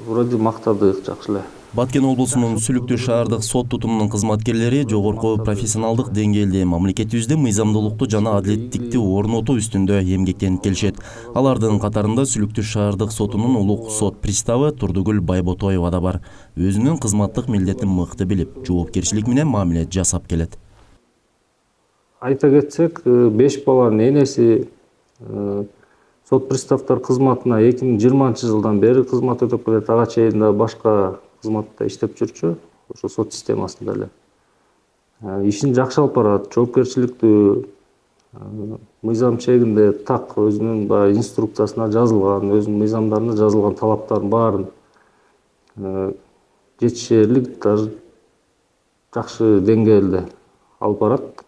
вроде мактадык жакшы эле. Баткен облусунун Сүлүктүү шаардык сот тутумунун кызматкерлери жогорку профессионалдык деңгээлде мамлекетибизде мыйзамдуулукту жана адилеттикти орнотуу үстүндө эмгектенип келишет. Алардын катарында Сүлүктүү шаардык сотунун улук сот приставы Турдугүл Байботоева да бар. Өзүнүн кызматтык милдетин мыкты билип, жоопкерчилик менен мамиле жасап келет. Айта кетсек, 5 баланын энеси сот приставтар кызматына 2020 жылдан бери кызмат өтөп келет. Ага чейин да башка кызматта иштеп жүрчү, ошо сот системасында эле. Ишин жакшы алып барат, жоопкерчиликтүү, мыйзам чегинде так өзүнүн инструкциясына жазылган, өзүнүн мыйзамдарына жазылган талаптардын баарын жетишерлик, даже жакшы деңгээлде алып барат.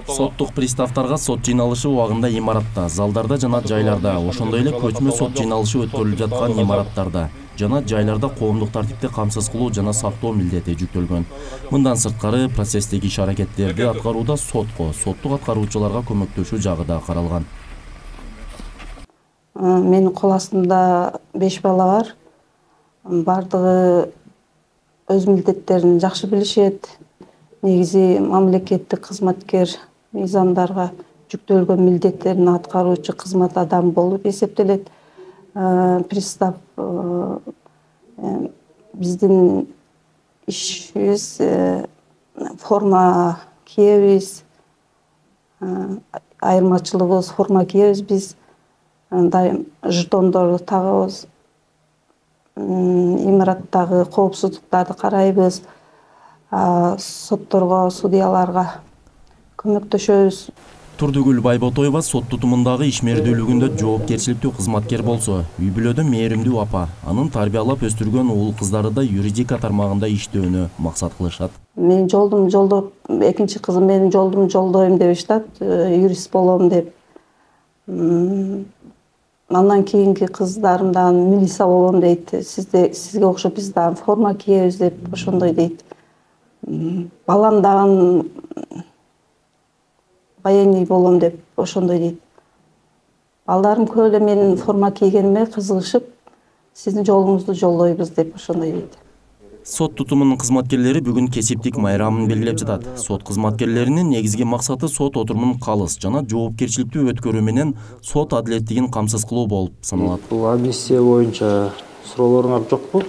Соттук приставтарга сот жыйналышы убагында имаратта, залдарда жана жайларда, ошондой эле көчмө сот жыйналышы өткөрүлүп жаткан имараттарда жана жайларда коомдук тартипти камсыз кылуу жана сактоо милдети жүктөлгөн. Мындан сырткары процесстеги иш-аракеттерди аткарууда соттук аткаруучуларга көмөктөшүү жагы да каралган. Менин кол астымда 5 бала бар. Бардыгы өз милдеттерин жакшы билишет. Негизи мамлекеттик кызматкер мыйзамдарга жүктөлгөн милдеттерин аткаруучу кызмат адамы болуп эсептелет. Пристав биздин ишибиз форма кийебиз. Айырмачылыгыбыз форма кийебиз, биз дайым жетондорду тагабыз. Имараттагы коопсуздуктарды карайбыз. Сотторго, судьяларга көмөктөшөбүз. Турдугүл Байботоева сот тутумундагы ишмердүүлүгүндө жоопкерчиликтүү кызматкер болсо, үй-бүлөдө мээримдүү апа, анын тарбиялап өстүргөн уул кыздары да юридика тармагында иштөөнү максат кылышат. Менин жолдум жолдоп, экинчи кызым менин жолдум жолдойм деп иштат, юрист болом деп. Андан кийинки кыздарымдан милиция болом дейт. Сизге окшоп биз дагы форма кийебиз деп ошондой дейт. Балам дагы военный болом деп ошондой дейт. Балдарым көп эле менин форма кийгениме кызыгышып, сиздин жолуңузду жолдойбуз деп ошондой дейт. Сот тутумунун кызматкерлери бүгүн кесиптик майрамын белгилеп жатат. Сот кызматкерлеринин негизги максаты сот отурумун калыс жана жоопкерчиликтүү өткөрүү менен сот адилеттигин камсыз кылуу болуп саналат. Бул амнистия боюнча суроолоруңар жокпу?